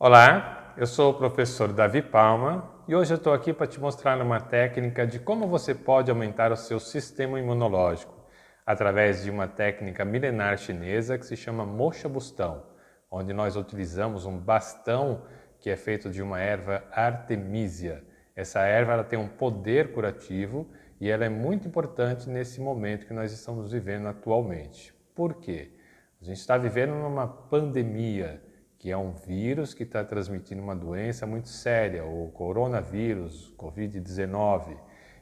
Olá, eu sou o professor Davi Palma e hoje eu estou aqui para te mostrar uma técnica de como você pode aumentar o seu sistema imunológico através de uma técnica milenar chinesa que se chama Moxa Bustão, onde nós utilizamos um bastão que é feito de uma erva artemisia. Essa erva ela tem um poder curativo e ela é muito importante nesse momento que nós estamos vivendo atualmente. Por quê? A gente está vivendo numa pandemia, que é um vírus que está transmitindo uma doença muito séria, o coronavírus, Covid-19.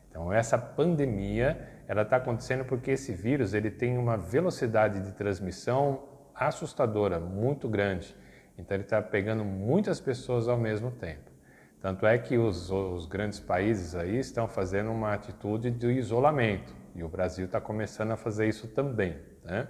Então, essa pandemia, ela está acontecendo porque esse vírus ele tem uma velocidade de transmissão assustadora, muito grande. Então, ele está pegando muitas pessoas ao mesmo tempo. Tanto é que os grandes países aí estão fazendo uma atitude de isolamento, e o Brasil está começando a fazer isso também, né?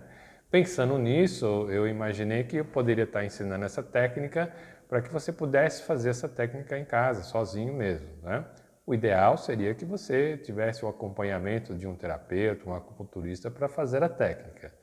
Pensando nisso, eu imaginei que eu poderia estar ensinando essa técnica para que você pudesse fazer essa técnica em casa, sozinho mesmo, né? O ideal seria que você tivesse o acompanhamento de um terapeuta, um acupunturista para fazer a técnica.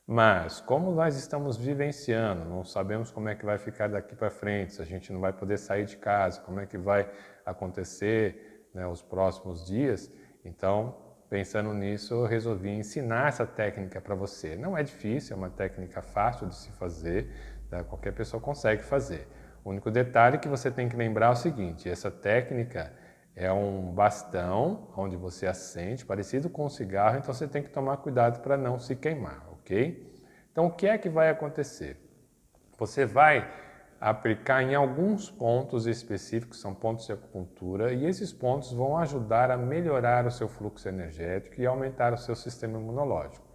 Mas, como nós estamos vivenciando, não sabemos como é que vai ficar daqui para frente, se a gente não vai poder sair de casa, como é que vai acontecer, né, os próximos dias, então pensando nisso, eu resolvi ensinar essa técnica para você. Não é difícil, é uma técnica fácil de se fazer, tá? Qualquer pessoa consegue fazer. O único detalhe que você tem que lembrar é o seguinte, essa técnica é um bastão onde você acende, parecido com um cigarro, então você tem que tomar cuidado para não se queimar, ok? Então o que é que vai acontecer? Você vai aplicar em alguns pontos específicos, são pontos de acupuntura, e esses pontos vão ajudar a melhorar o seu fluxo energético e aumentar o seu sistema imunológico.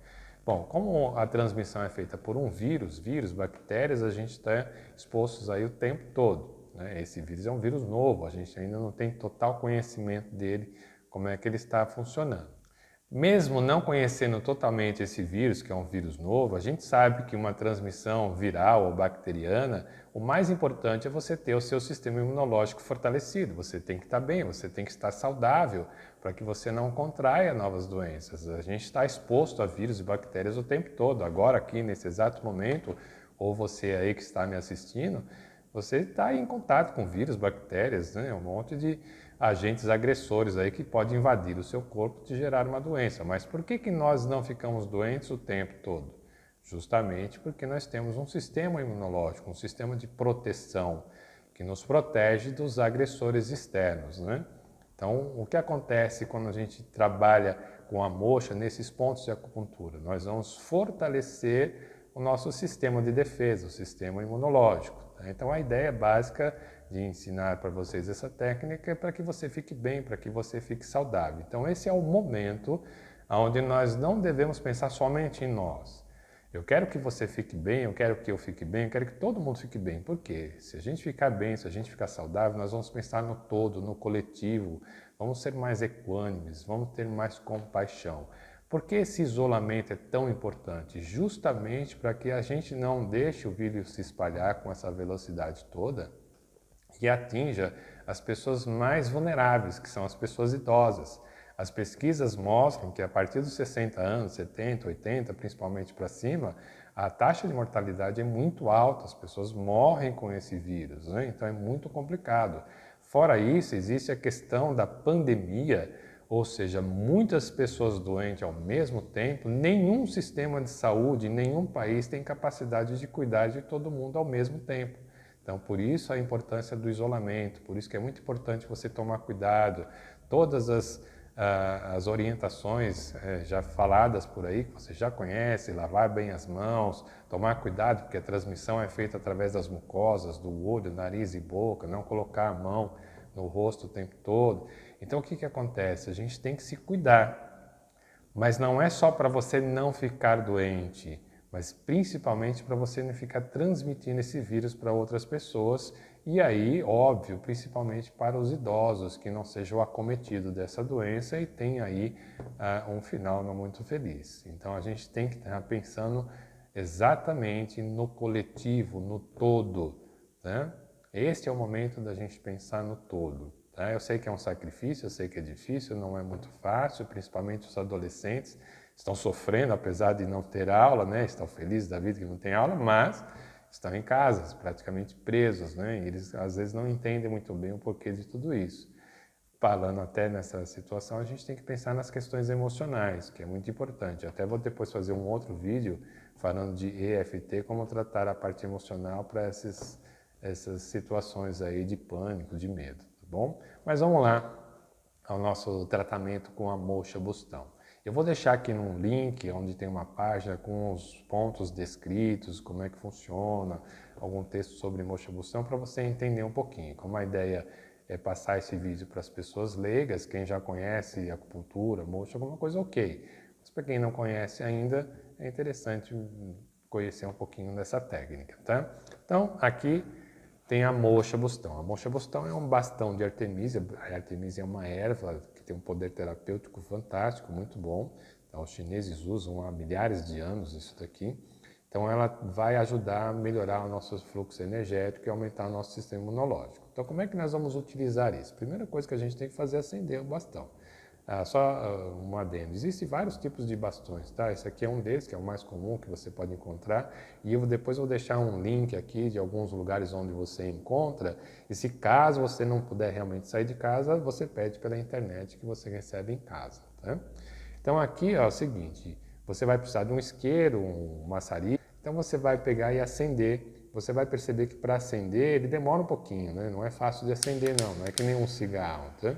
Bom, como a transmissão é feita por um vírus, bactérias, a gente está expostos aí o tempo todo, né? Esse vírus é um vírus novo, a gente ainda não tem total conhecimento dele, como é que ele está funcionando. Mesmo não conhecendo totalmente esse vírus, que é um vírus novo, a gente sabe que uma transmissão viral ou bacteriana, o mais importante é você ter o seu sistema imunológico fortalecido. Você tem que estar bem, você tem que estar saudável para que você não contraia novas doenças. A gente está exposto a vírus e bactérias o tempo todo. Agora, aqui nesse exato momento, ou você aí que está me assistindo, você está em contato com vírus, bactérias, né? Um monte de agentes agressores aí que podem invadir o seu corpo e te gerar uma doença. Mas por que nós não ficamos doentes o tempo todo? Justamente porque nós temos um sistema imunológico, um sistema de proteção que nos protege dos agressores externos, né? Então, o que acontece quando a gente trabalha com a moxa nesses pontos de acupuntura? Nós vamos fortalecer o nosso sistema de defesa, o sistema imunológico. Então, a ideia básica de ensinar para vocês essa técnica é para que você fique bem, para que você fique saudável. Então, esse é o momento onde nós não devemos pensar somente em nós. Eu quero que você fique bem, eu quero que eu fique bem, eu quero que todo mundo fique bem. Por quê? Se a gente ficar bem, se a gente ficar saudável, nós vamos pensar no todo, no coletivo, vamos ser mais equânimes, vamos ter mais compaixão. Por que esse isolamento é tão importante? Justamente para que a gente não deixe o vírus se espalhar com essa velocidade toda e atinja as pessoas mais vulneráveis, que são as pessoas idosas. As pesquisas mostram que a partir dos 60 anos, 70, 80, principalmente para cima, a taxa de mortalidade é muito alta, as pessoas morrem com esse vírus, né? Então é muito complicado. Fora isso, existe a questão da pandemia, ou seja, muitas pessoas doentes ao mesmo tempo, nenhum sistema de saúde, nenhum país tem capacidade de cuidar de todo mundo ao mesmo tempo. Então, por isso a importância do isolamento, por isso que é muito importante você tomar cuidado. Todas as orientações já faladas por aí, que você já conhece, lavar bem as mãos, tomar cuidado, porque a transmissão é feita através das mucosas, do olho, nariz e boca, não colocar a mão no rosto o tempo todo. Então, o que acontece? A gente tem que se cuidar, mas não é só para você não ficar doente, mas principalmente para você não ficar transmitindo esse vírus para outras pessoas e aí, óbvio, principalmente para os idosos que não sejam acometidos dessa doença e tenham aí um final não muito feliz. Então a gente tem que estar pensando exatamente no coletivo, no todo, né? Este é o momento da gente pensar no todo. Tá? Eu sei que é um sacrifício, eu sei que é difícil, não é muito fácil, principalmente os adolescentes estão sofrendo, apesar de não ter aula, né? Estão felizes da vida que não tem aula, mas estão em casas, praticamente presos, né? E eles às vezes não entendem muito bem o porquê de tudo isso. Falando até nessa situação, a gente tem que pensar nas questões emocionais, que é muito importante. Até vou depois fazer um outro vídeo falando de EFT, como tratar a parte emocional para essas situações aí de pânico, de medo, tá bom? Mas vamos lá ao nosso tratamento com a moxa bustão. Eu vou deixar aqui num link onde tem uma página com os pontos descritos, como é que funciona, algum texto sobre moxa bustão para você entender um pouquinho. Como a ideia é passar esse vídeo para as pessoas leigas, quem já conhece acupuntura, moxa, alguma coisa ok. Mas para quem não conhece ainda, é interessante conhecer um pouquinho dessa técnica, tá? Então, aqui tem a moxa bustão. A moxa bustão é um bastão de Artemisia. A Artemisia é uma erva que tem um poder terapêutico fantástico, muito bom. Então, os chineses usam há milhares de anos isso daqui. Então, ela vai ajudar a melhorar o nosso fluxo energético e aumentar o nosso sistema imunológico. Então, como é que nós vamos utilizar isso? Primeira coisa que a gente tem que fazer é acender o bastão. Um adendo, existem vários tipos de bastões, tá? Esse aqui é um deles, que é o mais comum que você pode encontrar, e eu depois vou deixar um link aqui de alguns lugares onde você encontra, e se caso você não puder realmente sair de casa, você pede pela internet que você recebe em casa, tá? Então aqui é o seguinte, você vai precisar de um isqueiro, um maçarico, então você vai pegar e acender. Você vai perceber que para acender ele demora um pouquinho, né? Não é fácil de acender não é que nem um cigarro, tá?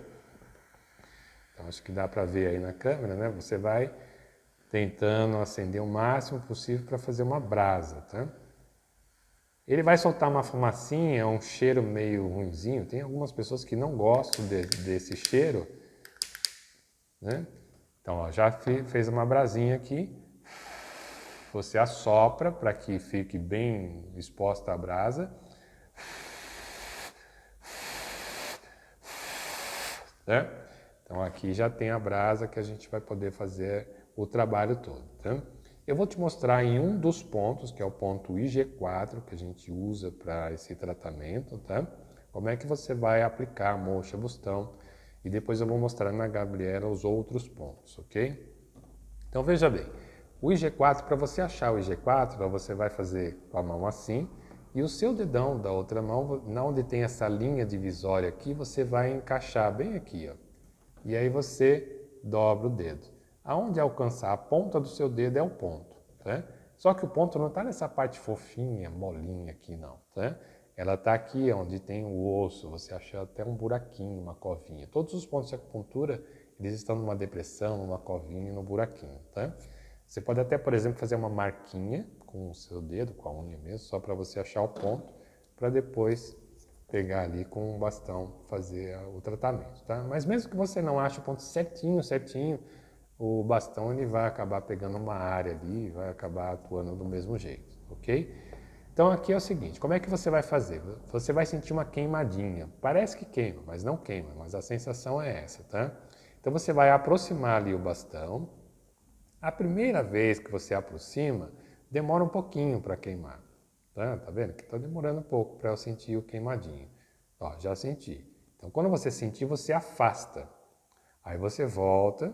Então, acho que dá para ver aí na câmera, né? Você vai tentando acender o máximo possível para fazer uma brasa, tá? Ele vai soltar uma fumacinha, um cheiro meio ruinzinho. Tem algumas pessoas que não gostam desse cheiro, né? Então, ó, já fez uma brasinha aqui. Você assopra para que fique bem exposta a brasa. Né? Então aqui já tem a brasa que a gente vai poder fazer o trabalho todo. Tá? Eu vou te mostrar em um dos pontos, que é o ponto IG4, que a gente usa para esse tratamento, tá? Como é que você vai aplicar a moxa bustão, e depois eu vou mostrar na Gabriela os outros pontos, ok? Então veja bem, o IG4, para você achar o IG4, você vai fazer com a mão assim, e o seu dedão da outra mão, onde tem essa linha divisória aqui, você vai encaixar bem aqui, ó. E aí você dobra o dedo. Aonde alcançar a ponta do seu dedo é o ponto, tá? Só que o ponto não está nessa parte fofinha, molinha aqui não, tá? Ela está aqui onde tem o osso, você acha até um buraquinho, uma covinha. Todos os pontos de acupuntura, eles estão numa depressão, numa covinha, no buraquinho, tá? Você pode até, por exemplo, fazer uma marquinha com o seu dedo, com a unha mesmo, só para você achar o ponto, para depois pegar ali com um bastão, fazer o tratamento, tá? Mas mesmo que você não ache o ponto certinho, o bastão ele vai acabar pegando uma área ali, vai acabar atuando do mesmo jeito, ok? Então aqui é o seguinte, como é que você vai fazer? Você vai sentir uma queimadinha, parece que queima, mas não queima, mas a sensação é essa, tá? Então você vai aproximar ali o bastão. A primeira vez que você aproxima, demora um pouquinho para queimar. Tá vendo? Que está demorando um pouco para eu sentir o queimadinho. Ó, já senti. Então, quando você sentir, você afasta. Aí você volta.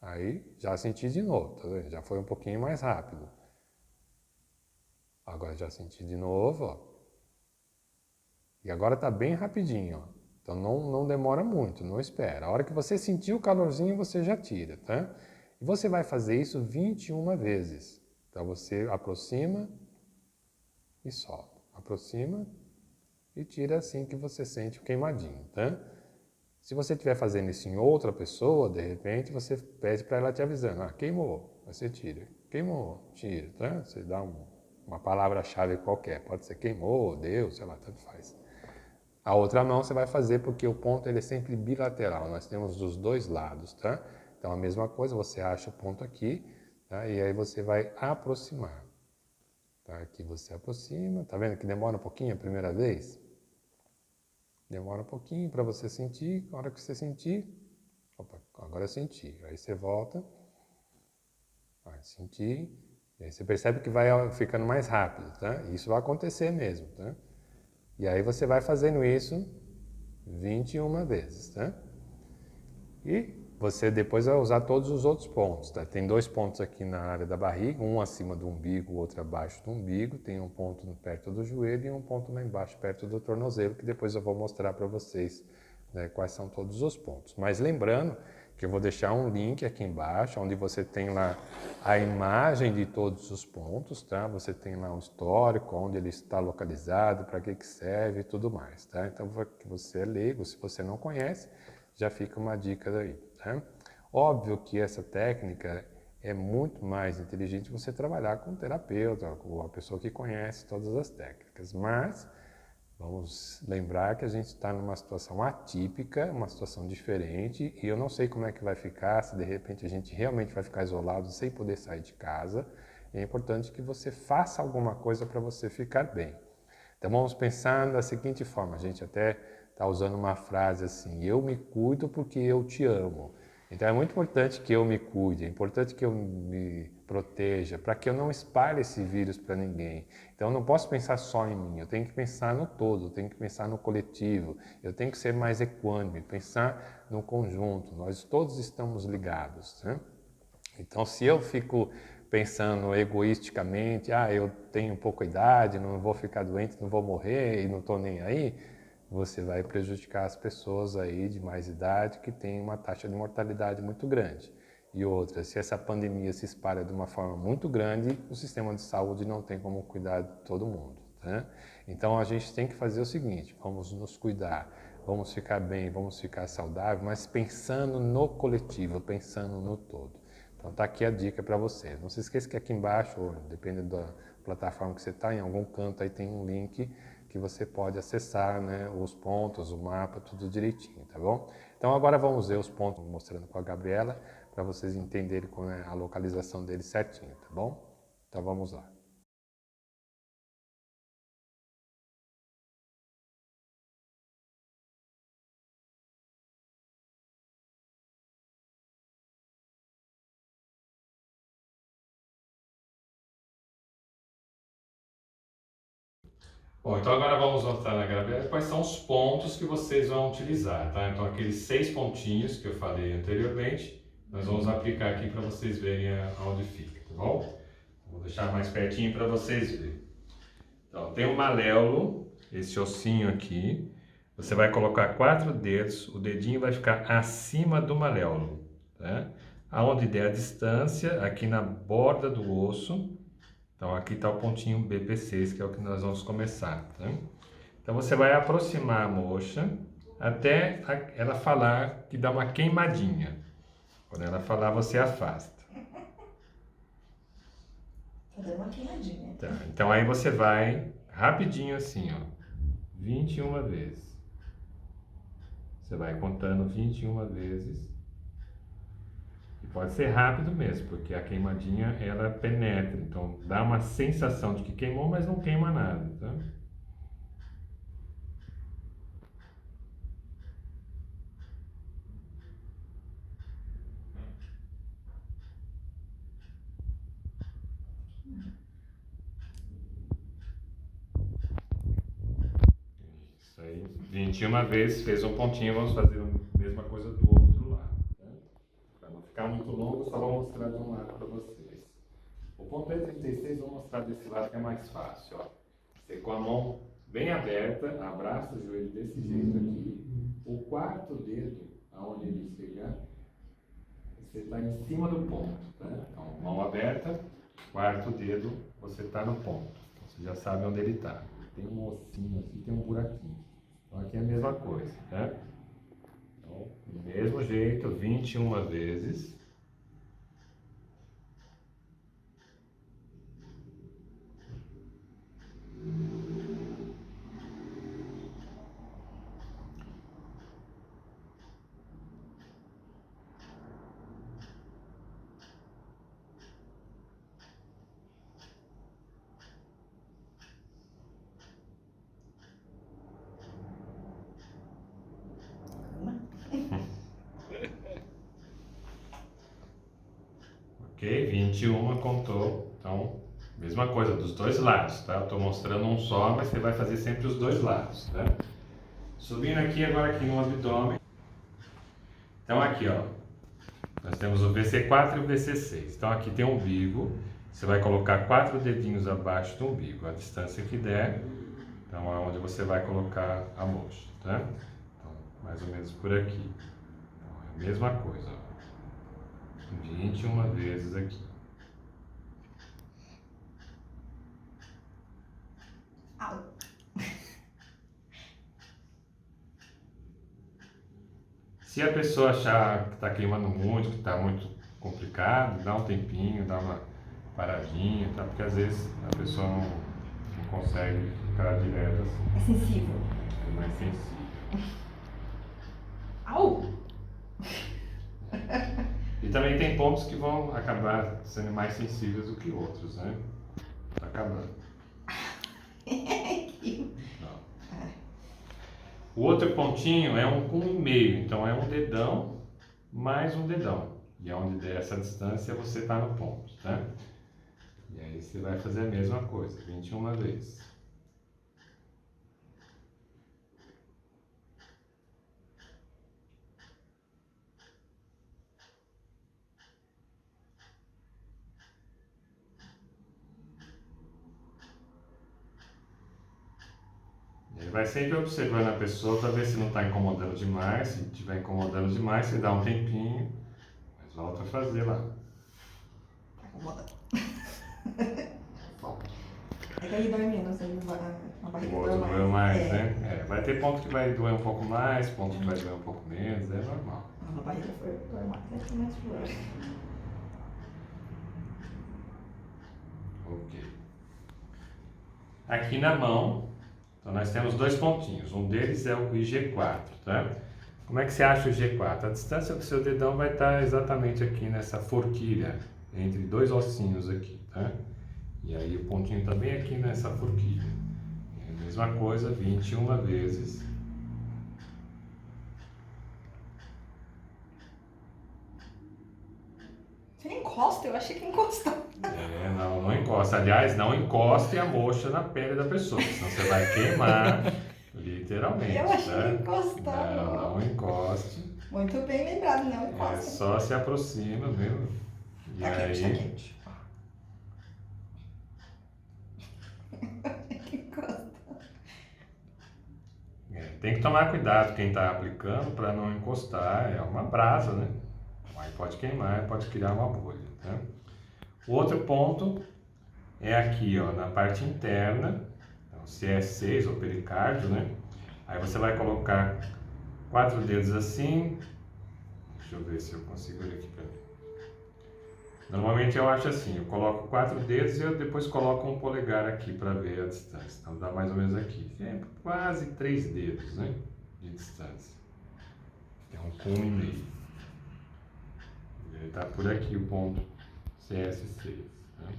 Aí já senti de novo, tá vendo? Já foi um pouquinho mais rápido. Agora já senti de novo, ó. E agora está bem rapidinho, ó. Então não demora muito, não espera. A hora que você sentir o calorzinho, você já tira, tá? E você vai fazer isso 21 vezes. Então você aproxima e solta. Aproxima e tira assim que você sente o queimadinho, tá? Se você estiver fazendo isso em outra pessoa, de repente você pede para ela te avisando. Ah, queimou. Aí você tira. Queimou, tira, tá? Você dá uma palavra-chave qualquer. Pode ser queimou, deu, sei lá, tanto faz. A outra mão você vai fazer porque o ponto ele é sempre bilateral. Nós temos dos dois lados, tá? Então a mesma coisa, você acha o ponto aqui, tá? E aí você vai aproximar. Tá? Aqui você aproxima, tá vendo que demora um pouquinho a primeira vez? Demora um pouquinho para você sentir, na hora que você sentir, opa, agora eu senti. Aí você volta, vai sentir, e aí você percebe que vai ficando mais rápido, tá? Isso vai acontecer mesmo, tá? E aí você vai fazendo isso 21 vezes, tá? E você depois vai usar todos os outros pontos, tá? Tem 2 pontos aqui na área da barriga, um acima do umbigo, o outro abaixo do umbigo, tem um ponto perto do joelho e um ponto lá embaixo, perto do tornozelo, que depois eu vou mostrar para vocês, né, quais são todos os pontos. Mas lembrando que eu vou deixar um link aqui embaixo, onde você tem lá a imagem de todos os pontos, tá? Você tem lá um histórico, onde ele está localizado, para que serve e tudo mais, tá? Então, que você é leigo, se você não conhece, já fica uma dica daí, tá? Óbvio que essa técnica é muito mais inteligente você trabalhar com um terapeuta, com uma pessoa que conhece todas as técnicas, mas vamos lembrar que a gente está numa situação atípica, uma situação diferente, e eu não sei como é que vai ficar, se de repente a gente realmente vai ficar isolado sem poder sair de casa. É importante que você faça alguma coisa para você ficar bem. Então vamos pensar da seguinte forma, a gente até está usando uma frase assim, eu me cuido porque eu te amo. Então é muito importante que eu me cuide, é importante que eu me proteja, para que eu não espalhe esse vírus para ninguém. Então eu não posso pensar só em mim, eu tenho que pensar no todo, eu tenho que pensar no coletivo, eu tenho que ser mais equânime, pensar no conjunto, nós todos estamos ligados, né? Então se eu fico pensando egoisticamente, eu tenho pouca idade, não vou ficar doente, não vou morrer e não estou nem aí, você vai prejudicar as pessoas aí de mais idade que têm uma taxa de mortalidade muito grande. E outra, se essa pandemia se espalha de uma forma muito grande, o sistema de saúde não tem como cuidar de todo mundo, né? Então a gente tem que fazer o seguinte, vamos nos cuidar, vamos ficar bem, vamos ficar saudável, mas pensando no coletivo, pensando no todo. Então tá aqui a dica para você. Não se esqueça que aqui embaixo, ou dependendo da plataforma que você está, em algum canto aí tem um link que você pode acessar, né, os pontos, o mapa, tudo direitinho, tá bom? Então agora vamos ver os pontos mostrando com a Gabriela, para vocês entenderem como é a localização deles certinho, tá bom? Então vamos lá. Bom, então agora vamos mostrar na Gabriela quais são os pontos que vocês vão utilizar, tá? Então aqueles 6 pontinhos que eu falei anteriormente, nós vamos aplicar aqui para vocês verem aonde fica, tá bom? Vou deixar mais pertinho para vocês verem. Então tem o maléolo, esse ossinho aqui, você vai colocar 4 dedos, o dedinho vai ficar acima do maléolo, tá? Aonde der a distância, aqui na borda do osso. Então aqui está o pontinho BP6, que é o que nós vamos começar, tá? Então você vai aproximar a moxa até ela falar que dá uma queimadinha. Quando ela falar, você afasta. Tá dando uma queimadinha. Tá, então aí você vai rapidinho assim, ó, 21 vezes. Você vai contando 21 vezes. E pode ser rápido mesmo, porque a queimadinha ela penetra, então dá uma sensação de que queimou, mas não queima nada, tá? Isso aí, 21 vezes, fez um pontinho, vamos fazer a mesma coisa do outro lado, tá? Para não ficar muito longo, só vou mostrar de um lado para vocês. O ponto é 36, vou mostrar desse lado que é mais fácil, ó. Você com a mão bem aberta, abraça o joelho desse jeito aqui, o quarto dedo, aonde ele chegar, você está em cima do ponto, tá? Então, mão aberta, quarto dedo, você está no ponto. Então, você já sabe onde ele está. Tem um ossinho aqui, tem um buraquinho. Então aqui é a mesma coisa, tá? Então, do mesmo jeito, 21 vezes. Ok, 21 contou, então mesma coisa dos dois lados, tá? Eu estou mostrando um só, mas você vai fazer sempre os dois lados, tá? Subindo aqui agora aqui no abdômen. Então aqui, ó, Nós temos o BC4 e o BC6. Então aqui tem o umbigo, você vai colocar 4 dedinhos abaixo do umbigo, a distância que der, então é onde você vai colocar a mocha, tá? Então, mais ou menos por aqui. Então, é a mesma coisa, ó. 21 vezes aqui. Au. Se a pessoa achar que está queimando muito, que está muito complicado, dá um tempinho, dá uma paradinha, tá? Porque às vezes a pessoa não consegue ficar direto assim, É sensível. é mais sensível. Au! E também tem pontos que vão acabar sendo mais sensíveis do que outros, né? Tá acabando. Não. O outro pontinho é um 1,5, então é um dedão mais um dedão. E onde der essa distância você está no ponto, tá? E aí você vai fazer a mesma coisa, 21 vezes. Ele vai sempre observando a pessoa para ver se não está incomodando demais. Se estiver incomodando demais, você dá um tempinho, mas volta a fazer lá. Tá incomodando. Bom. É que aí dói menos, aí a barriga O dói outro mais. doeu mais, né? Vai ter ponto que vai doer um pouco mais, ponto que vai doer um pouco menos, é normal. A barriga foi dói mais, né? Mais dor. Ok. Aqui na mão, então nós temos 2 pontinhos. Um deles é o IG4, tá? Como é que você acha o G4? A distância do seu dedão vai estar exatamente aqui nessa forquilha, entre 2 ossinhos aqui, tá? E aí o pontinho também aqui nessa forquilha. É a mesma coisa, 21 vezes. Você encosta, eu achei que encostava. Não encosta. Aliás, não encoste a mocha na pele da pessoa, senão você vai queimar, literalmente. Eu achei tá? que encostava. Não encoste. Muito bem lembrado, não É encosta. só se aproxima, viu? E Tá quente, tá aí, quente. Encosta. tem que tomar cuidado quem está aplicando para não encostar. É uma brasa, né? Aí pode queimar, pode criar uma bolha, tá? O outro ponto é aqui, ó, na parte interna, então, CS6 ou pericárdio, né? Aí você vai colocar 4 dedos assim. Deixa eu ver se eu consigo olhar aqui para mim. Normalmente eu acho assim, eu coloco 4 dedos e eu depois coloco um polegar aqui para ver a distância. Então dá mais ou menos aqui. É quase 3 dedos, né? De distância. É um 1,5. Ele está por aqui o ponto CS6. Né?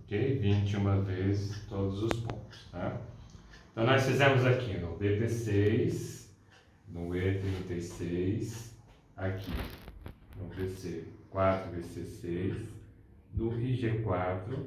Ok? 21 vezes todos os pontos. Tá? Então nós fizemos aqui no BP6, no E36, aqui no BC4, BC6, no IG4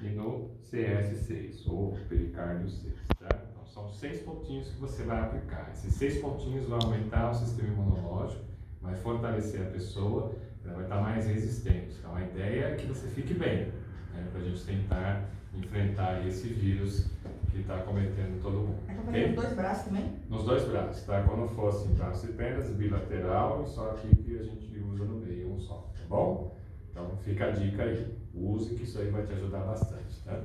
e no CS6, ou pericárdio 6. Tá? Então são 6 pontinhos que você vai aplicar. Esses 6 pontinhos vão aumentar o sistema imunológico, vai fortalecer a pessoa, ela vai estar mais resistente. Então a ideia é que você fique bem, né, para a gente tentar enfrentar esse vírus que está cometendo todo mundo. É pra fazer nos 2 braços também? Nos 2 braços, tá? Quando for assim, braços e pernas, bilateral, e só aqui que a gente usa no meio, um só, tá bom? Então fica a dica aí, use que isso aí vai te ajudar bastante, tá?